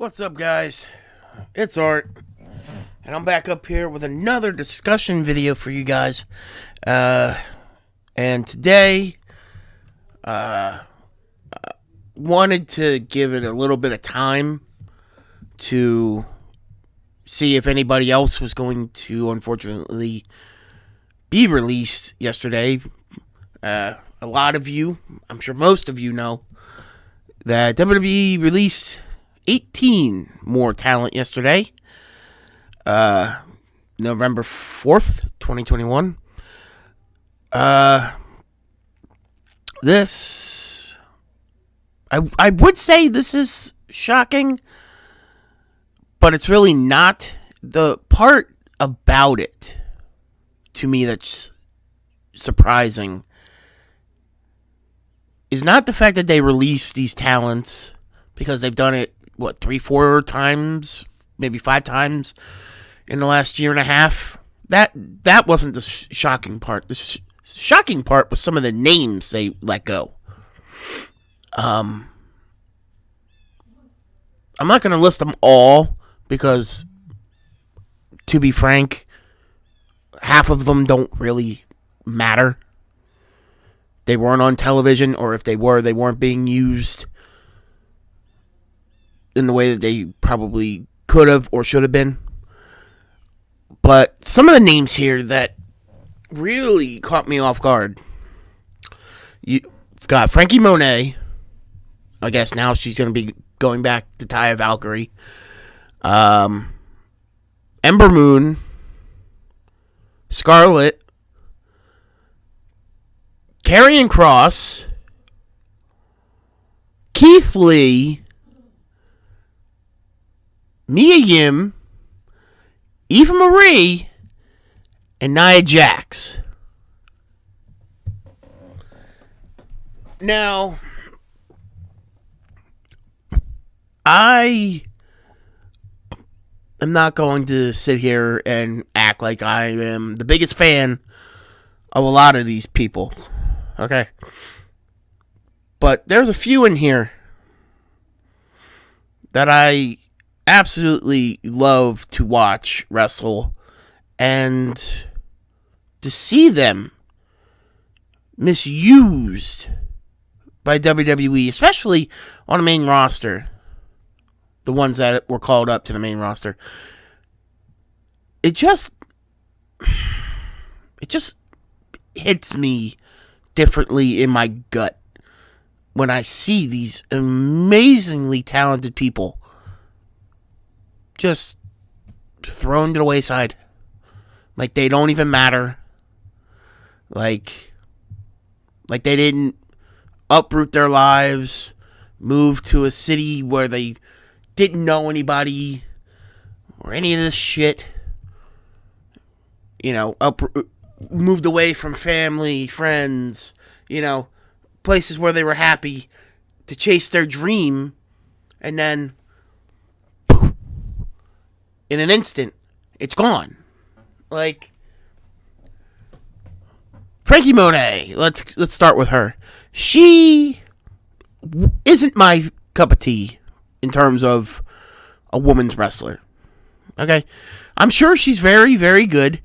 What's up, guys? It's Art, and I'm back up here with another discussion video for you guys. And today, wanted to give it a little bit of time to see if anybody else was going to, unfortunately, be released yesterday. A lot of you, I'm sure most of you know, that WWE released 18 more talent yesterday. November 4th, 2021. This, I would say this is shocking, but it's really not. The part about it, to me, that's surprising is not the fact that they released these talents, because they've done it, 3-4 times, maybe 5 times in the last year and a half. That wasn't the shocking part. The shocking part was some of the names they let go. I'm not going to list them all because, to be frank, half of them don't really matter. They weren't on television, or if they were, they weren't being used in the way that they probably could have or should have been. But some of the names here that really caught me off guard. You've got Frankie Monet. I guess now she's going to be going back to Taya Valkyrie. Ember Moon. Scarlett. Karrion Kross. Keith Lee. Mia Yim, Eva Marie, and Nia Jax. Now, I am not going to sit here and act like I am the biggest fan of a lot of these people, okay? But there's a few in here that I absolutely love to watch wrestle, and to see them misused by WWE, especially on the main roster, the ones that were called up to the main roster. It just hits me differently in my gut when I see these amazingly talented people just thrown to the wayside. Like they don't even matter. Like they didn't uproot their lives, move to a city where they didn't know anybody or any of this shit. You know, moved away from family, friends, places where they were happy to chase their dream, and then in an instant, it's gone. Like Frankie Monet, let's start with her. She isn't my cup of tea in terms of a woman's wrestler. Okay? I'm sure she's very, very good.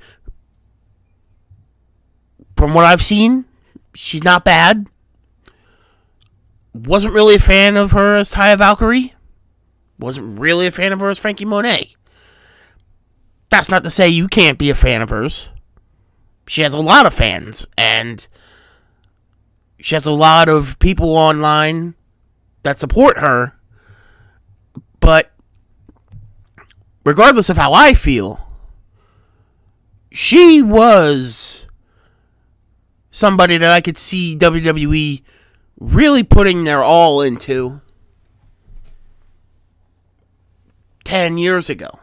From what I've seen, she's not bad. Wasn't really a fan of her as Taya Valkyrie. Wasn't really a fan of her as Frankie Monet. That's not to say you can't be a fan of hers. She has a lot of fans, and she has a lot of people online that support her. But regardless of how I feel, she was somebody that I could see WWE really putting their all into 10 years ago.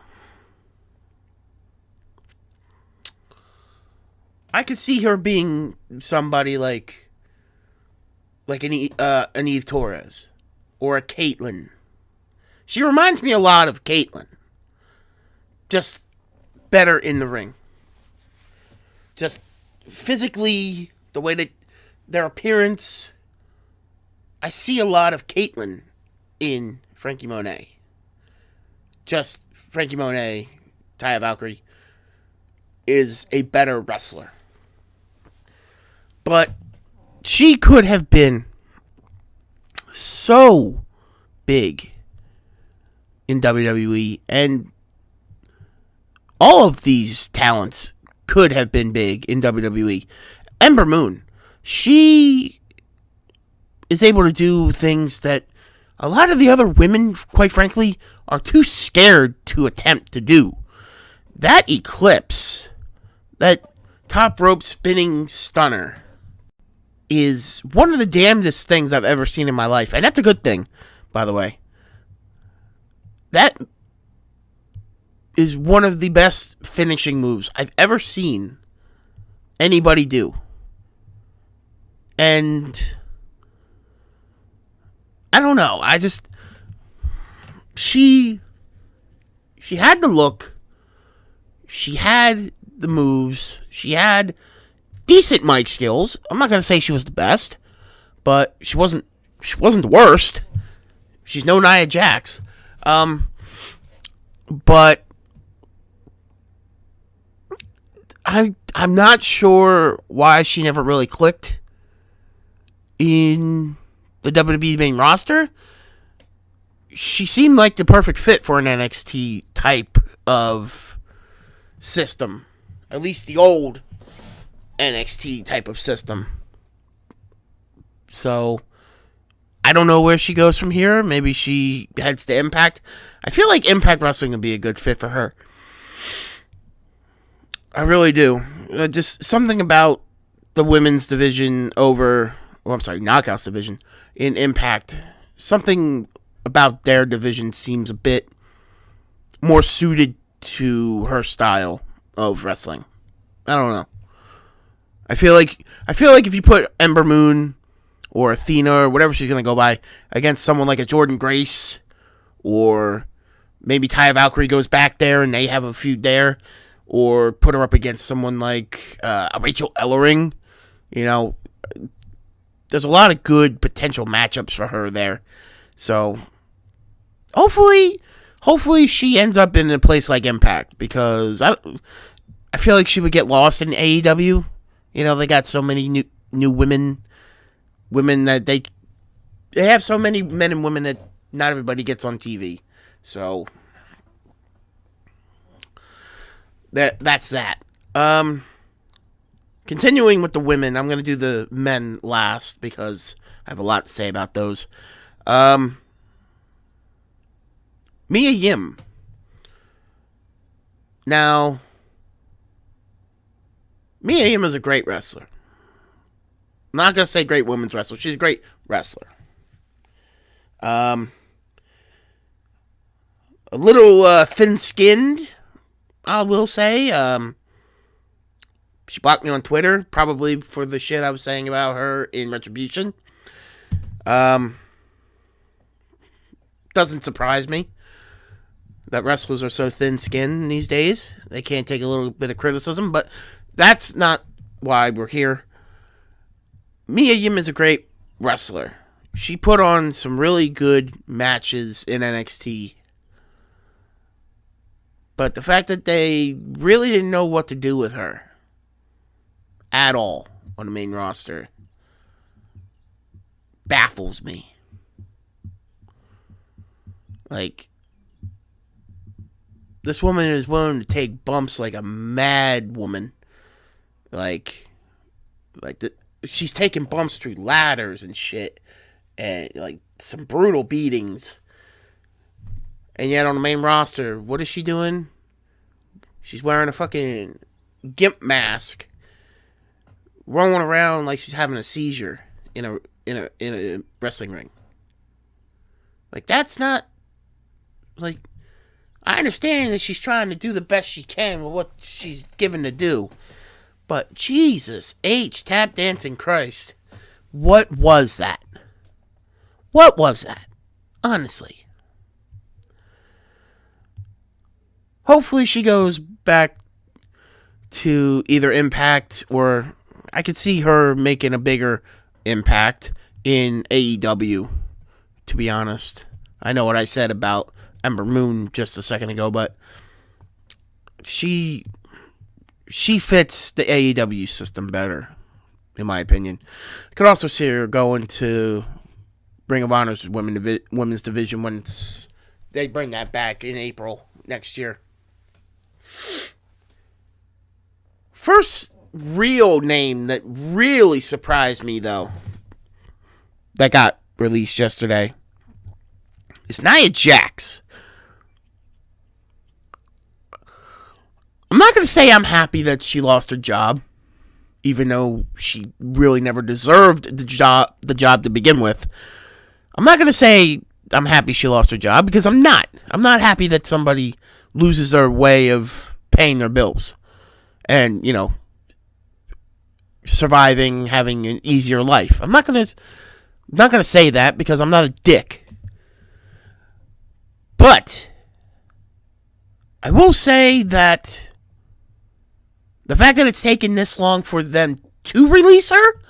I could see her being somebody like an Eve Torres or a Caitlyn. She reminds me a lot of Caitlyn. Just better in the ring. Just physically, the way that their appearance, I see a lot of Caitlyn in Frankie Monet. just Frankie Monet, Taya Valkyrie, is a better wrestler. But she could have been so big in WWE, and all of these talents could have been big in WWE. Ember Moon, she is able to do things that a lot of the other women, quite frankly, are too scared to attempt to do. That Eclipse, that top rope spinning stunner, is one of the damnedest things I've ever seen in my life. And that's a good thing, by the way. That is one of the best finishing moves I've ever seen anybody do. And I don't know. She had the look. She had the moves. She had decent mic skills. I'm not going to say she was the best, but she wasn't the worst. She's no Nia Jax. But I'm not sure why she never really clicked in the WWE main roster. She seemed like the perfect fit for an NXT type of system. At least the old NXT type of system. So, I don't know where she goes from here. Maybe she heads to Impact. I feel like Impact Wrestling would be a good fit for her. I really do. Just something about the women's division Knockouts division in Impact. Something about their division seems a bit more suited to her style of wrestling. I don't know. I feel like if you put Ember Moon or Athena or whatever she's gonna go by against someone like a Jordynne Grace, or maybe Taya Valkyrie goes back there and they have a feud there, or put her up against someone like a Rachel Ellering, there's a lot of good potential matchups for her there. So hopefully she ends up in a place like Impact, because I feel like she would get lost in AEW. They got so many new women that they have so many men and women that not everybody gets on TV. So that's that. Continuing with the women, I'm going to do the men last because I have a lot to say about those. Mia Yim. Now, Mia Yim is a great wrestler. I'm not going to say great women's wrestler. She's a great wrestler. A little thin-skinned, I will say. She blocked me on Twitter, probably for the shit I was saying about her in Retribution. Doesn't surprise me that wrestlers are so thin-skinned these days. They can't take a little bit of criticism, but that's not why we're here. Mia Yim is a great wrestler. She put on some really good matches in NXT. But the fact that they really didn't know what to do with her at all on the main roster baffles me. Like, this woman is willing to take bumps like a mad woman. She's taking bumps through ladders and shit, and like some brutal beatings. And yet on the main roster, what is she doing? She's wearing a fucking gimp mask, rolling around like she's having a seizure in a wrestling ring. Like, that's not, like, I understand that she's trying to do the best she can with what she's given to do, but Jesus H, tap dancing Christ, what was that? What was that? Honestly. Hopefully she goes back to either Impact, or I could see her making a bigger impact in AEW, to be honest. I know what I said about Ember Moon just a second ago, but she fits the AEW system better, in my opinion. I could also see her going to Ring of Honor's women's division once they bring that back in April next year. First real name that really surprised me, though, that got released yesterday is Nia Jax. I'm not going to say I'm happy that she lost her job, even though she really never deserved the job to begin with. I'm not going to say I'm happy she lost her job, because I'm not. I'm not happy that somebody loses their way of paying their bills and, surviving, having an easier life. I'm not going to say that, because I'm not a dick. But I will say that the fact that it's taken this long for them to release her,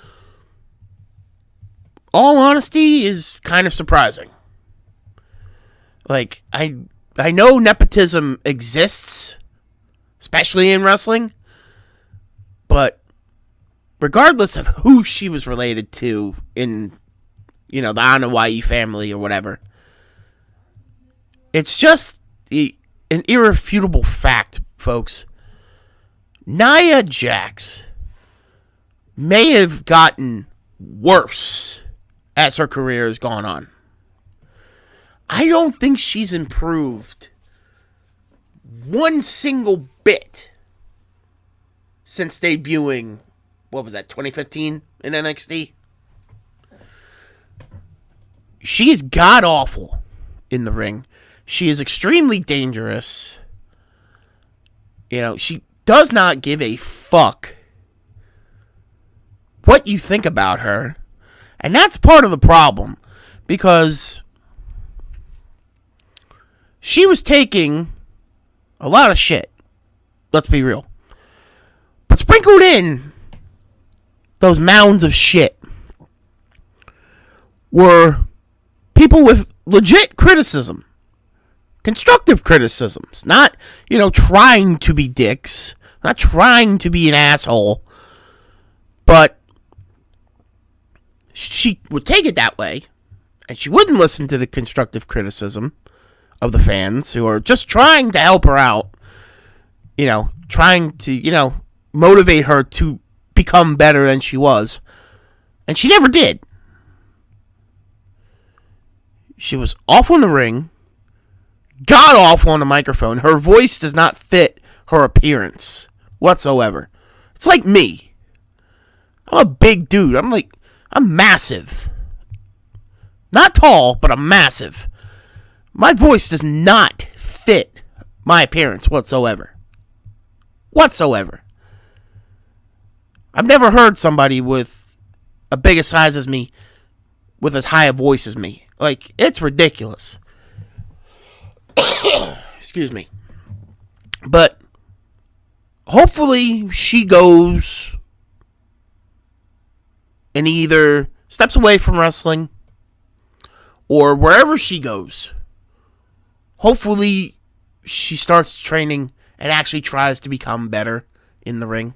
all honesty, is kind of surprising. Like, I know nepotism exists, especially in wrestling, but regardless of who she was related to in, the Anoa'i family or whatever, it's just an irrefutable fact, folks. Nia Jax may have gotten worse as her career has gone on. I don't think she's improved one single bit since debuting, 2015 in NXT? She is god-awful in the ring. She is extremely dangerous. She does not give a fuck what you think about her. And that's part of the problem, because she was taking a lot of shit. Let's be real. But sprinkled in those mounds of shit were people with legit criticism. Constructive criticisms. Not, trying to be dicks. Not trying to be an asshole. But she would take it that way, and she wouldn't listen to the constructive criticism of the fans who are just trying to help her out. Trying to, motivate her to become better than she was. And she never did. She was awful in the ring. God awful on the microphone. Her voice does not fit her appearance whatsoever. It's like me. I'm a big dude. I'm massive. Not tall, but I'm massive. My voice does not fit my appearance whatsoever. I've never heard somebody with a bigger size as me with as high a voice as me. It's ridiculous. Excuse me. But hopefully she goes and either steps away from wrestling, or wherever she goes, hopefully she starts training and actually tries to become better in the ring.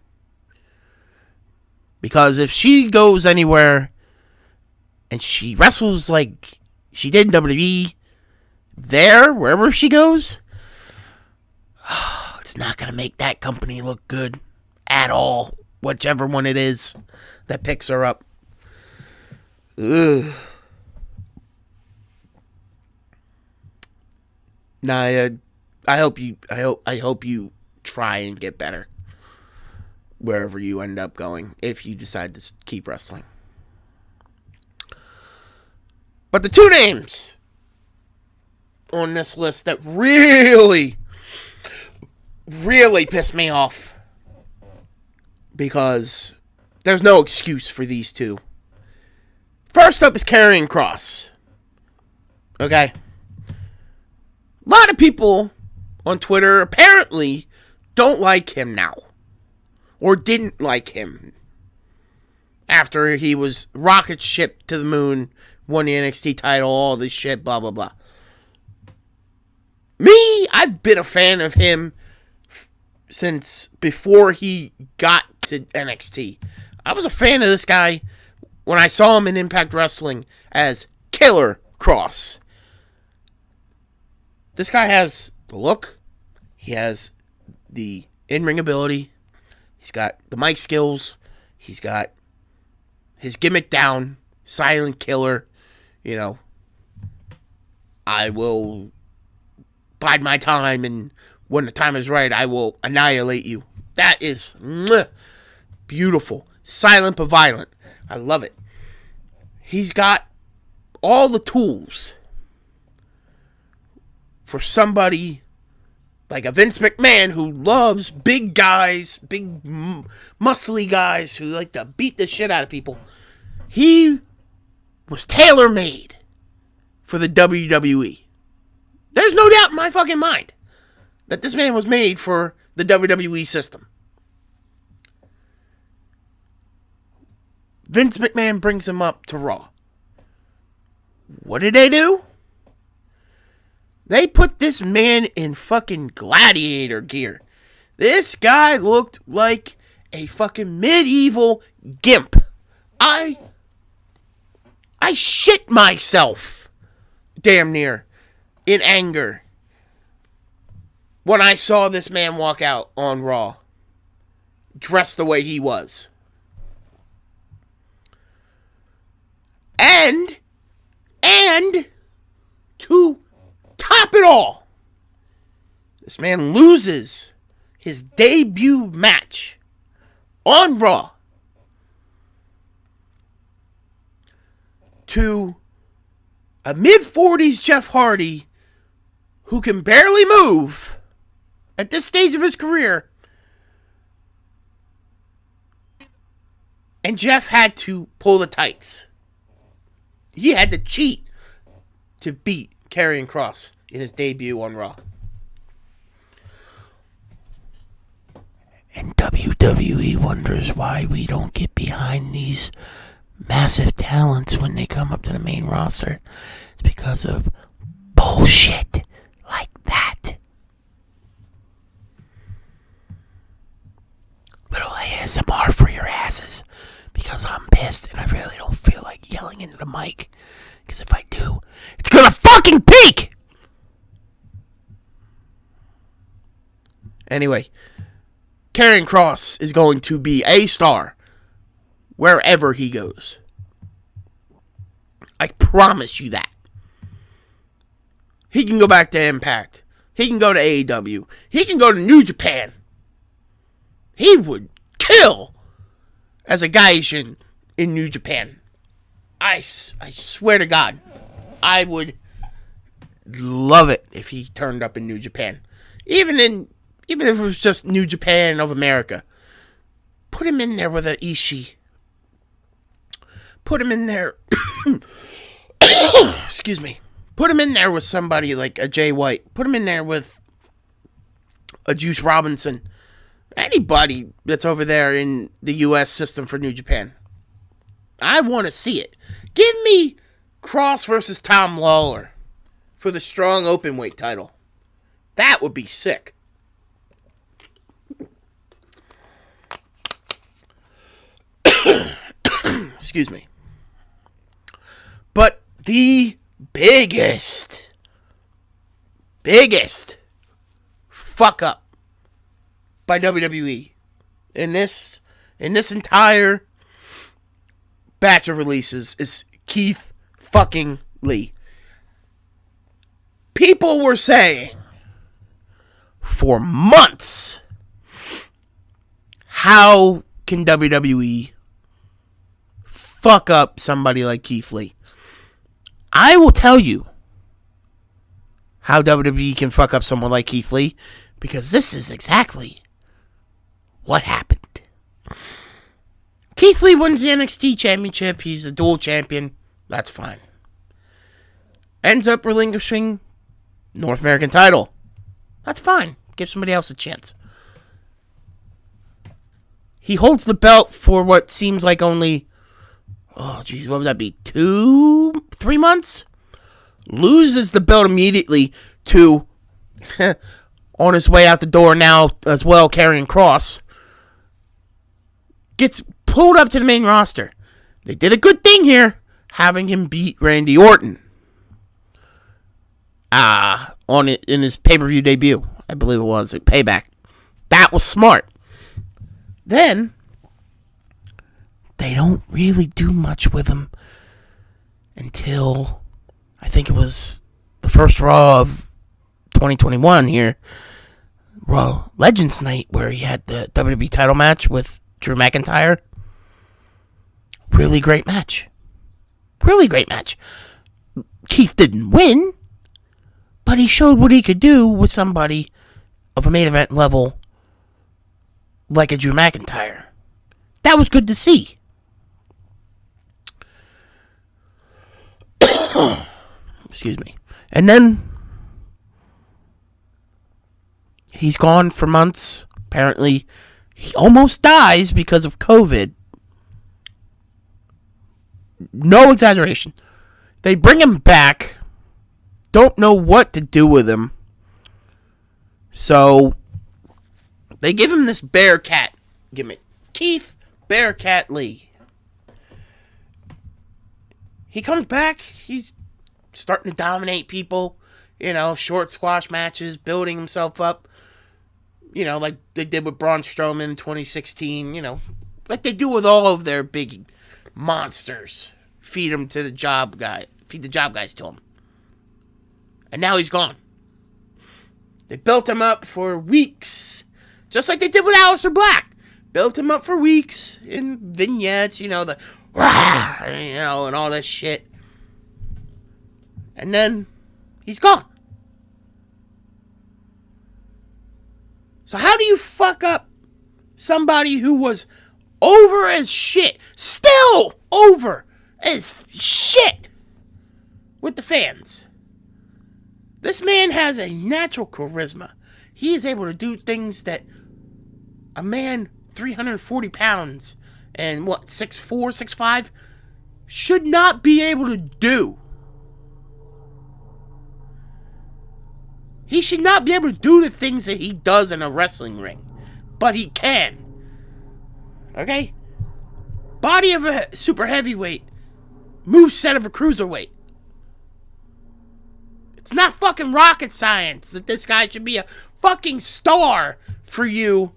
Because if she goes anywhere and she wrestles like she did in WWE, wherever she goes, it's not going to make that company look good at all, whichever one it is that picks her up. Ugh. Nia, I hope you try and get better wherever you end up going, if you decide to keep wrestling. But the two names on this list that really pissed me off, because there's no excuse for these two. First up is Karrion Kross. Okay? A lot of people on Twitter apparently don't like him now. Or didn't like him after he was rocket shipped to the moon, won the NXT title, all this shit, blah, blah, blah. Me, I've been a fan of him since before he got to NXT. I was a fan of this guy when I saw him in Impact Wrestling as Killer Cross. This guy has the look. He has the in-ring ability. He's got the mic skills. He's got his gimmick down. Silent killer. You know, I will bide my time, and when the time is right, I will annihilate you. That is beautiful. Silent but violent. I love it. He's got all the tools for somebody like a Vince McMahon who loves big guys, big muscly guys who like to beat the shit out of people. He was tailor-made for the WWE. There's no doubt in my fucking mind that this man was made for the WWE system. Vince McMahon brings him up to Raw. What did they do? They put this man in fucking gladiator gear. This guy looked like a fucking medieval gimp. I shit myself, damn near, in anger when I saw this man walk out on Raw, dressed the way he was. And to top it all, this man loses his debut match on Raw to a mid-40s Jeff Hardy who can barely move at this stage of his career. And Jeff had to pull the tights. He had to cheat to beat Karrion Kross in his debut on Raw. And WWE wonders why we don't get behind these massive talents when they come up to the main roster. It's because of bullshit like that. Little ASMR for your asses, because I'm pissed and I really don't feel like yelling into the mic. Because if I do, it's gonna fucking peak! Anyway, Karrion Kross is going to be a star wherever he goes. I promise you that. He can go back to Impact. He can go to AEW. He can go to New Japan. He would kill as a gaijin in New Japan. I swear to God, I would love it if he turned up in New Japan. Even if it was just New Japan of America. Put him in there with an Ishii. Put him in there. Excuse me. Put him in there with somebody like a Jay White. Put him in there with a Juice Robinson. Anybody that's over there in the U.S. system for New Japan. I want to see it. Give me Kross versus Tom Lawler for the strong openweight title. That would be sick. Excuse me. But the biggest fuck up by WWE in this entire batch of releases is Keith fucking Lee. People were saying for months, how can WWE fuck up somebody like Keith Lee? I will tell you how WWE can fuck up someone like Keith Lee, because this is exactly what happened. Keith Lee wins the NXT Championship. He's a dual champion. That's fine. Ends up relinquishing North American title. That's fine. Give somebody else a chance. He holds the belt for what seems like only, what would that be? 3 months? Loses the belt immediately to on his way out the door now as well, carrying Cross, gets pulled up to the main roster. They did a good thing here, having him beat Randy Orton on it in his pay-per-view debut. I believe it was at Payback. That was smart. Then they don't really do much with him until I think it was the first Raw of 2021 here, Raw Legends Night, where he had the WWE title match with Drew McIntyre. Really great match. Really great match. Keith didn't win, but he showed what he could do with somebody of a main event level like a Drew McIntyre. That was good to see. Excuse me. And then he's gone for months. Apparently, he almost dies because of COVID. No exaggeration. They bring him back. Don't know what to do with him. So they give him this Bearcat gimmick. Keith Bearcat Lee. He comes back. He's starting to dominate people. You know, short squash matches, building himself up. You know, like they did with Braun Strowman in 2016. You know, like they do with all of their big monsters. Feed the job guys to him. And now he's gone. They built him up for weeks. Just like they did with Aleister Black. Built him up for weeks in vignettes, you know, and all this shit. And then he's gone. So how do you fuck up somebody who was over as shit, still over as shit with the fans? This man has a natural charisma. He is able to do things that a man 340 pounds and 6'4", 6'5", should not be able to do. He should not be able to do the things that he does in a wrestling ring. But he can. Okay? Body of a super heavyweight. Moveset of a cruiserweight. It's not fucking rocket science that this guy should be a fucking star for you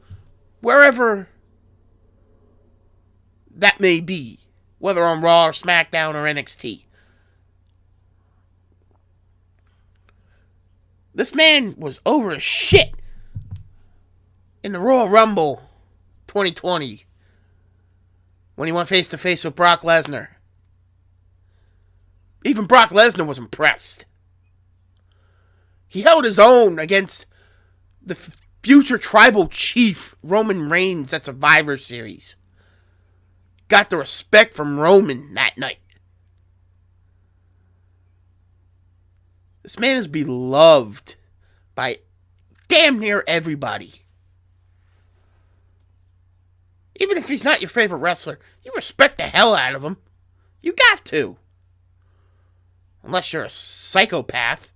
wherever that may be. Whether on Raw or SmackDown or NXT. This man was over as shit in the Royal Rumble 2020 when he went face to face with Brock Lesnar. Even Brock Lesnar was impressed. He held his own against the future tribal chief Roman Reigns at Survivor Series. Got the respect from Roman that night. This man is beloved by damn near everybody. Even if he's not your favorite wrestler, you respect the hell out of him. You got to. Unless you're a psychopath.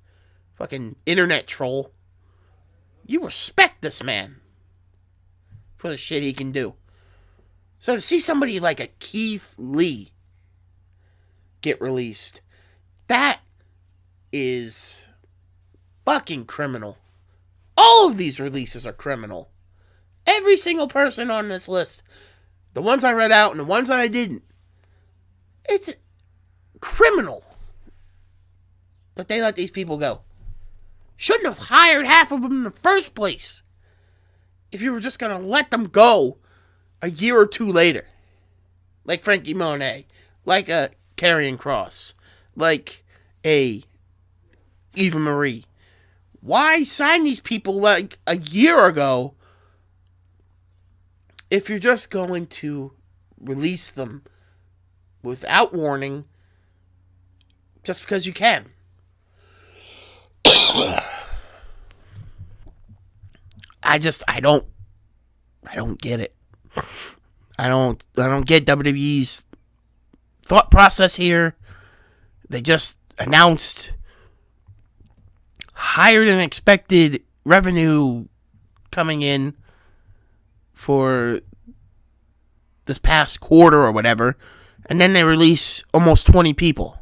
Fucking internet troll. You respect this man. For the shit he can do. So to see somebody like a Keith Lee get released. That is fucking criminal. All of these releases are criminal. Every single person on this list. The ones I read out and the ones that I didn't. It's criminal that they let these people go. Shouldn't have hired half of them in the first place. If you were just going to let them go a year or two later. Like Frankie Monet. Like a Karrion Kross. Like a Eva Marie. Why sign these people like a year ago if you're just going to release them without warning just because you can? I don't get it. I don't get WWE's thought process here. They just announced higher than expected revenue coming in for this past quarter or whatever, and then they release almost 20 people.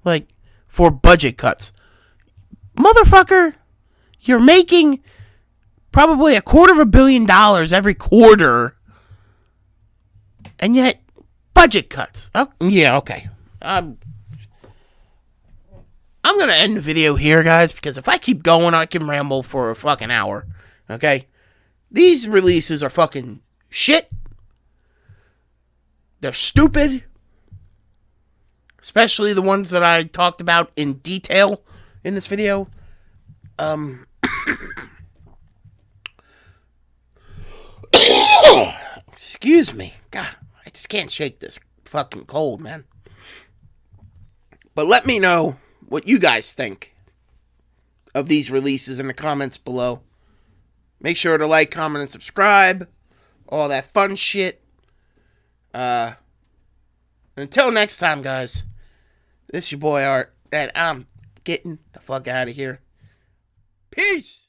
Like, for budget cuts. Motherfucker, you're making probably $250 million every quarter, and yet budget cuts. Oh, yeah, okay. I'm going to end the video here, guys, because if I keep going, I can ramble for a fucking hour. Okay? These releases are fucking shit. They're stupid. Especially the ones that I talked about in detail in this video. Excuse me. God, I just can't shake this fucking cold, man. But let me know what you guys think of these releases in the comments below. Make sure to like, comment, and subscribe. All that fun shit. Until next time, guys. This is your boy Art, and I'm getting the fuck out of here. Peace!